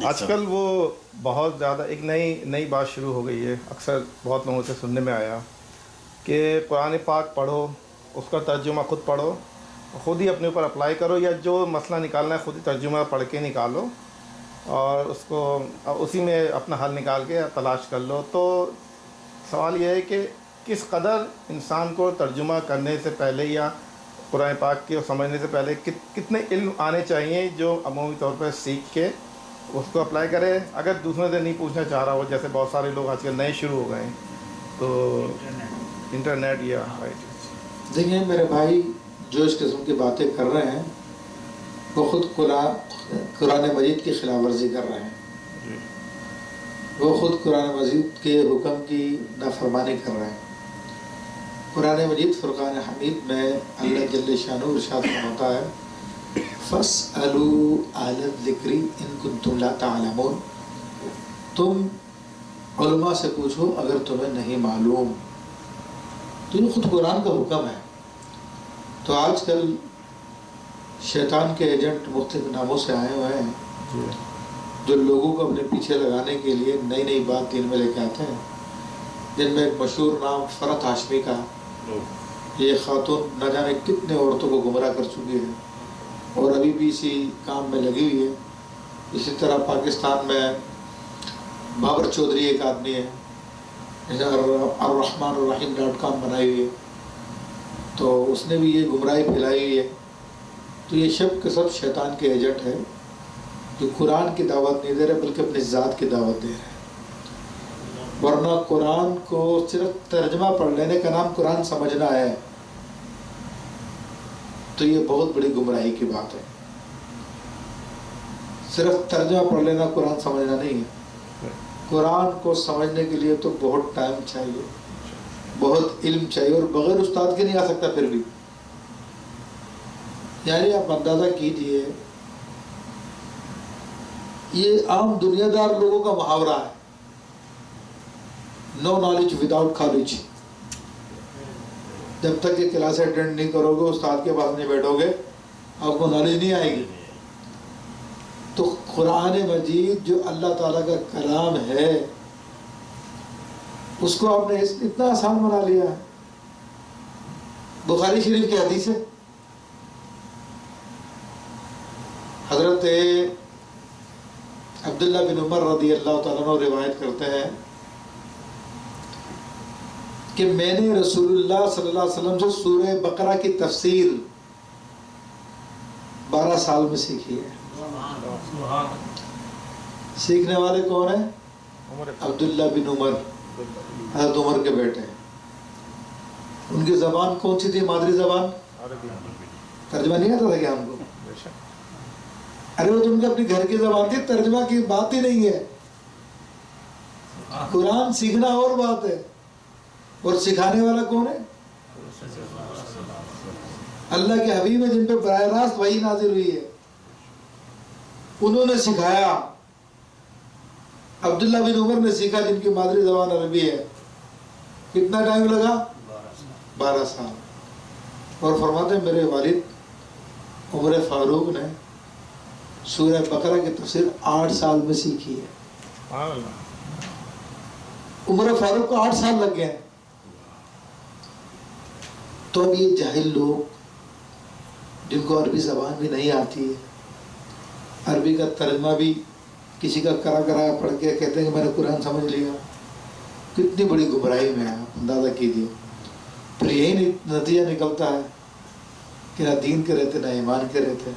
آج کل وہ بہت زیادہ ایک نئی بات شروع ہو گئی ہے، اکثر بہت لوگوں سے سننے میں آیا کہ قرآن پاک پڑھو، اس کا ترجمہ خود پڑھو، خود ہی اپنے اوپر اپلائی کرو، یا جو مسئلہ نکالنا ہے خود ہی ترجمہ پڑھ کے نکالو اور اس کو اسی میں اپنا حل نکال کے تلاش کر لو۔ تو سوال یہ ہے کہ کس قدر انسان کو ترجمہ کرنے سے پہلے یا قرآن پاک کے سمجھنے سے پہلے کتنے علم آنے چاہیے جو عمومی طور پر سیکھ کے اس کو اپلائی کرے، اگر دوسروں سے نہیں پوچھنا چاہ رہا ہو، جیسے بہت سارے لوگ آج کل نئے شروع ہو گئے ہیں تو انٹرنیٹ یا دیکھیں میرے بھائی، جو اس قسم کی باتیں کر رہے ہیں وہ خود قرآن مجید کی خلاف ورزی کر رہے ہیں، وہ خود قرآن مجید کے حکم کی نافرمانی کر رہے ہیں۔ قرآن مجید فرقان حمید میں اللہ جل شانہ ارشاد فرماتا ہے فَاسْأَلُوا أَهْلَ الذِّكْرِ إِن كُنتُمْ لَا تَعْلَمُونَ، تم علماء سے پوچھو اگر تمہیں نہیں معلوم۔ تو یہ خود قرآن کا حکم ہے۔ تو آج کل شیطان کے ایجنٹ مختلف ناموں سے آئے ہوئے ہیں جو لوگوں کو اپنے پیچھے لگانے کے لیے نئی نئی بات دین میں لے کے آتے ہیں، جن میں ایک مشہور نام فرحت ہاشمی کا۔ یہ خاتون نہ جانے کتنے عورتوں کو گمراہ کر چکی ہے اور ابھی بھی اسی کام میں لگی ہوئی ہے۔ اسی طرح پاکستان میں بابر چودھری ایک آدمی ہے، الرحمن.com بنائی ہوئی ہے، تو اس نے بھی یہ گمراہی پھیلائی ہوئی ہے۔ تو یہ سب کے سب شیطان کے ایجنٹ ہے جو قرآن کی دعوت نہیں دے رہے بلکہ اپنی ذات کی دعوت دے رہے ہیں۔ ورنہ قرآن کو صرف ترجمہ پڑھ لینے کا نام قرآن سمجھنا ہے تو یہ بہت بڑی گمراہی کی بات ہے۔ صرف ترجمہ پڑھ لینا قرآن سمجھنا نہیں ہے۔ قرآن کو سمجھنے کے لیے تو بہت ٹائم چاہیے، بہت علم چاہیے، اور بغیر استاد کے نہیں آ سکتا پھر بھی۔ یعنی آپ اندازہ کیجئے، یہ عام دنیا دار لوگوں کا محاورہ ہے، نو نالج وداؤٹ کالج۔ جب تک یہ کلاس اٹینڈ نہیں کرو گے، استاد کے پاس نہیں بیٹھو گے، آپ کو نالج نہیں آئے گی۔ تو قرآن مجید جو اللہ تعالیٰ کا کلام ہے اس کو آپ نے اتنا آسان بنا لیا ہے۔ بخاری شریف کی حدیث ہے، حضرت عبداللہ بن عمر رضی اللہ تعالیٰ عنہ روایت کرتے ہیں کہ میں نے رسول اللہ صلی اللہ علیہ وسلم سے سورہ بقرہ کی تفسیر 12 سال میں سیکھی ہے۔ سیکھنے والے کون ہیں؟ عبداللہ بن عمر، حضرت عمر کے بیٹے ہیں۔ ان کی زبان کون سی تھی؟ مادری زبان ترجمہ نہیں آتا تھا کیا ہم کو؟ ارے وہ تو ان کے اپنی گھر کی زبان تھی، ترجمہ کی بات ہی نہیں ہے۔ قرآن سیکھنا اور بات ہے، اور سکھانے والا کون ہے؟ اللہ کے حبیب ہے، جن پہ براہ راست وحی نازل ہوئی ہے، انہوں نے سکھایا۔ عبداللہ بن عمر نے سیکھا جن کی مادری زبان عربی ہے۔ کتنا ٹائم لگا؟ 12 سال۔ اور فرماتے ہیں میرے والد عمر فاروق نے سورہ بقرہ کی تفسیر 8 سال میں سیکھی ہے۔ عمر فاروق کو 8 سال لگ گئے۔ تو اب یہ جاہل لوگ جن کو عربی زبان بھی نہیں آتی ہے، عربی کا ترجمہ بھی کسی کا کرایا پڑھ کے کہتے ہیں کہ میں نے قرآن سمجھ لیا، کتنی بڑی گمراہی میں ہے، آپ اندازہ کیجیے۔ پھر یہی نتیجہ نکلتا ہے کہ نہ دین کے رہتے نہ ایمان کے رہتے،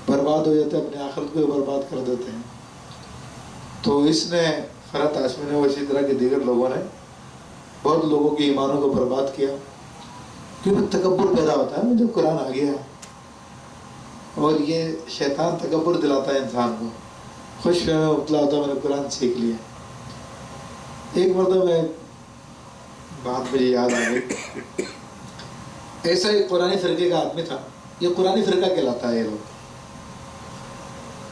برباد ہو جاتے، اپنے آخرت کو برباد کر دیتے ہیں۔ تو اس نے فرحت ہاشمی نے، اسی طرح کے دیگر لوگوں نے بہت لوگوں کے ایمانوں کو برباد کیا، کیونکہ تکبر پیدا ہوتا ہے مجھے قرآن آ گیا ہے، اور یہ شیطان تکبر دلاتا ہے انسان کو، خوش فہمی میں مبتلا ہوتا ہے میں نے قرآن سیکھ لیا۔ ایک مرتبہ میں بات مجھے یاد آ گئی، ایسا ایک قرآنی فرقے کا آدمی تھا، یہ قرآنی فرقہ کہلاتا ہے۔ یہ لوگ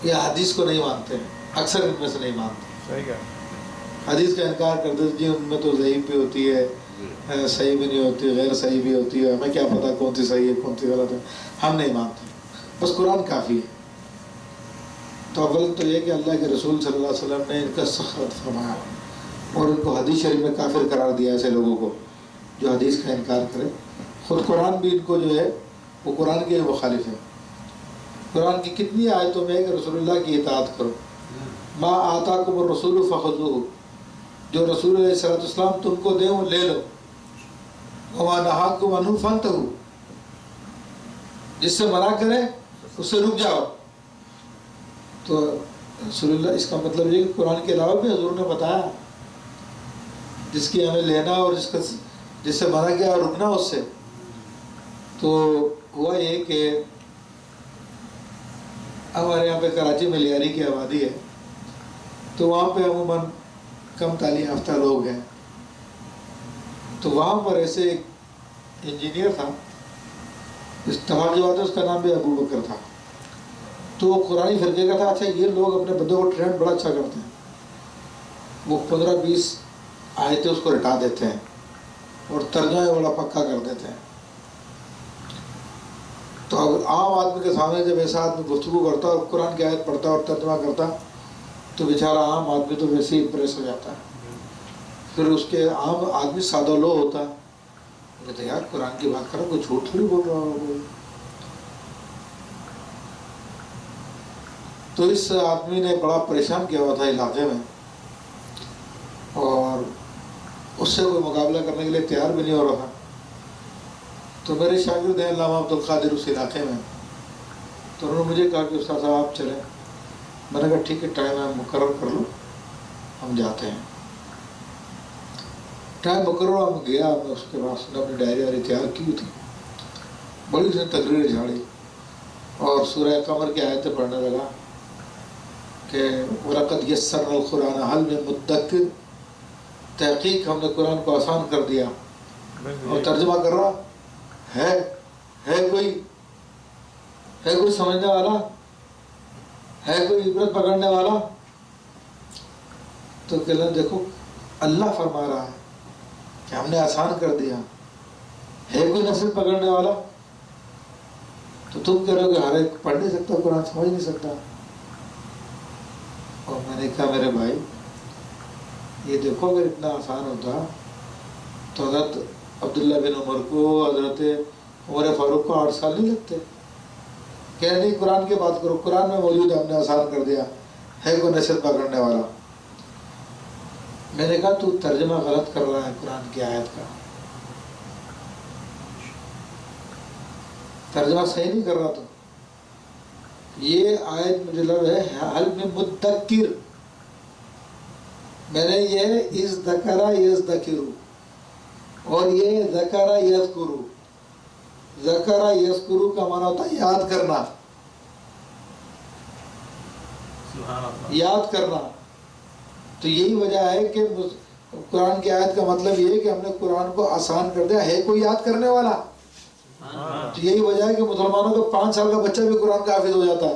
یہ حدیث کو نہیں مانتے ہیں، اکثر ان میں سے نہیں مانتے، حدیث کا انکار کرتے جی ان میں تو ضعیف بھی ہوتی ہے، صحیح بھی نہیں ہوتی، غیر صحیح بھی ہوتی ہے، ہمیں کیا پتہ کون سی صحیح ہے کون سی غلط ہے، ہم نہیں مانتے، بس قرآن کافی ہے۔ تو اول تو یہ کہ اللہ کے رسول صلی اللہ علیہ وسلم نے ان کا سخت فرمایا اور ان کو حدیث شریف میں کافر قرار دیا ایسے لوگوں کو جو حدیث کا انکار کرے. خود قرآن بھی ان کو جو ہے وہ قرآن کے مخالف ہے. قرآن کی کتنی آیتوں میں ہے کہ رسول اللہ کی اطاعت کرو. ما آتاکم الرسول فخذوہ، جو رسول علیہ الصلوۃ والسلام تم کو دیں وہ لے لو. وما نہاکم عنہ فانتہوا، جس سے منع کرے اس سے رک جاؤ. تو رسول اللہ، اس کا مطلب یہ کہ قرآن کے علاوہ بھی حضور نے بتایا جس کی ہمیں لینا اور جس سے منع کیا اور رکنا اس سے. تو ہوا یہ کہ ہمارے یہاں پہ کراچی میں لیاری کی آبادی ہے، تو وہاں پہ عموماً کم تعلیم یافتہ لوگ ہیں. تو وہاں پر ایسے ایک انجینئر تھا، اس تمام جو بات ہے اس کا نام بھی ابو بکر تھا. تو وہ قرآنی فرقے کا تھا. اچھا، یہ لوگ اپنے بندوں کو ٹرینڈ بڑا اچھا کرتے ہیں. وہ 15-20 آیتیں اس کو رٹا دیتے ہیں اور ترجمہ بڑا پکا کر دیتے ہیں. تو اب عام آدمی کے سامنے جب ایسا آدمی گفتگو کرتا اور قرآن کی آیت پڑھتا اور ترجمہ کرتا تو بیچارہ عام آدمی تو ویسے ہی امپریس ہو جاتا ہے. پھر اس کے عام آدمی سادہ لو ہوتا ہے، کہتے یار قرآن کی بات کرو، کوئی جھوٹ تھوڑی بول رہا ہو. تو اس آدمی نے بڑا پریشان کیا ہوا تھا علاقے میں، اور اس سے کوئی مقابلہ کرنے کے لیے تیار بھی نہیں ہو رہا تھا. تو میرے شاگرد ہیں علامہ عبدالقادر اس علاقے میں، تو انہوں نے مجھے کہا کہ استاد صاحب آپ چلیں. میں نے کہا ٹھیک ہے، ٹائم ہے مقرر کر لو، ہم جاتے ہیں. ٹائم مقرر ہم گیا. میں اس کے بعد اپنی ڈائری وائری تیار کی ہوئی تھی. بڑی اس نے تقریر جھاڑی اور سورہ قمر کی آیتیں پڑھنے لگا کہ وَلَقَدْ يَسَّرْنَا الْقُرْآنَ هَلْ مِن مُدَّكِّرٍ، تحقیق ہم نے قرآن کو آسان کر دیا. اور ترجمہ کر رہا ہے کوئی سمجھنے والا، ہے کوئی عبرت پکڑنے والا. تو کہنا دیکھو اللہ فرما رہا ہے کہ ہم نے آسان کر دیا، ہے کوئی نصیحت پکڑنے والا. تو تم کہہ رہے ہو کہ ہر ایک پڑھ نہیں سکتا، قرآن سمجھ نہیں سکتا. اور میں نے کہا میرے بھائی یہ دیکھو اگر اتنا آسان ہوتا تو حضرت عبداللہ بن عمر کو، حضرت عمر فاروق کو 8 سال نہیں لگتے. کہہ نہیں قرآن کی بات کرو، قرآن میں موجود ہے، ہم نے آسان کر دیا، ہے کوئی نصیحت پکڑنے والا. میں نے کہا تو ترجمہ غلط کر رہا ہے قرآن کی آیت کا، ترجمہ صحیح نہیں کر رہا. تو یہ آیت مجھے لگ ہے حل میں مدکر، میں نے یہ از ذکرہ یذکرو اور یہ ذکرہ یذکرو. ذکرہ یذکرو کا معنی ہوتا ہے یاد کرنا، یاد کرنا. تو یہی وجہ ہے کہ قرآن کی آیت کا مطلب یہ ہے کہ ہم نے قرآن کو آسان کر دیا، ہے کوئی یاد کرنے والا. تو یہی وجہ ہے کہ مسلمانوں کا 5 سال کا بچہ بھی قرآن کا حافظ ہو جاتا ہے.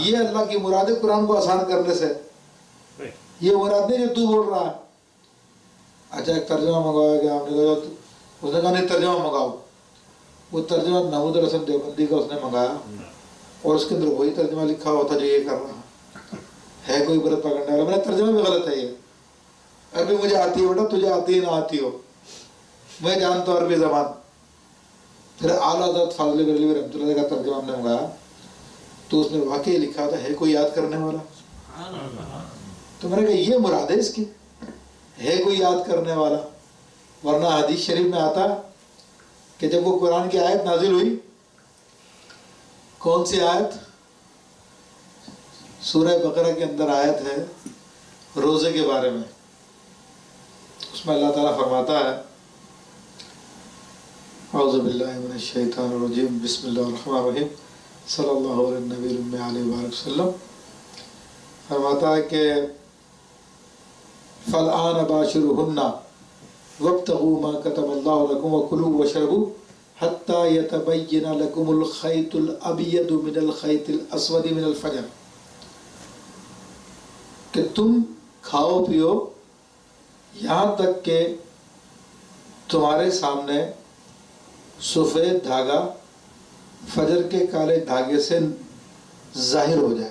یہ اللہ کی مراد ہے قرآن کو آسان کرنے سے، یہ مراد نہیں جو تو بول رہا ہے. اچھا ایک ترجمہ منگوایا گیا، ہم نے کہا اس نے کہا نہیں ترجمہ منگاؤ. وہ ترجمہ محمود الحسن دیوبندی کا اس نے منگایا اور اس کے اندر وہی ترجمہ لکھا ہوا تھا جو یہ کر رہا ہے کوئی عبرت پکڑنے والا. میں نے ترجمہ بھی غلط ہے. یہ ابھی مجھے آتی ہے بیٹا، تجھے آتی ہے نہ آتی ہو، میں جانتا ہوں عربی زبان. پھر اعلیٰ حضرت فاضل بریلوی رحمۃ اللہ کا ترجمہ ہم نے منگایا تو اس میں واقعی لکھا تھا ہے کوئی یاد کرنے والا. تو میں نے کہا یہ مراد ہے اس کی، ہے کوئی یاد کرنے والا. ورنہ حدیث شریف میں آتا کہ جب وہ قرآن کی آیت نازل ہوئی، کون سی آیت؟ سورہ بقرہ کے اندر آیت ہے روزے کے بارے میں. اس میں اللہ تعالیٰ فرماتا ہے اعوذ باللہ من الشیطان الرجیم بسم اللہ الرحمن الرحیم صلی اللہ علیہ نبی علیہ وآلہ وسلم. فرماتا ہے کہ فالآن باشروہن وابتغوا ما كتب اللہ لکم وکلوا واشربوا حتی یتبین لکم الخیط الابید من الخیط الاسود من الفجر، کہ تم کھاؤ پیو یہاں تک کہ تمہارے سامنے سفید دھاگا فجر کے کالے دھاگے سے ظاہر ہو جائے.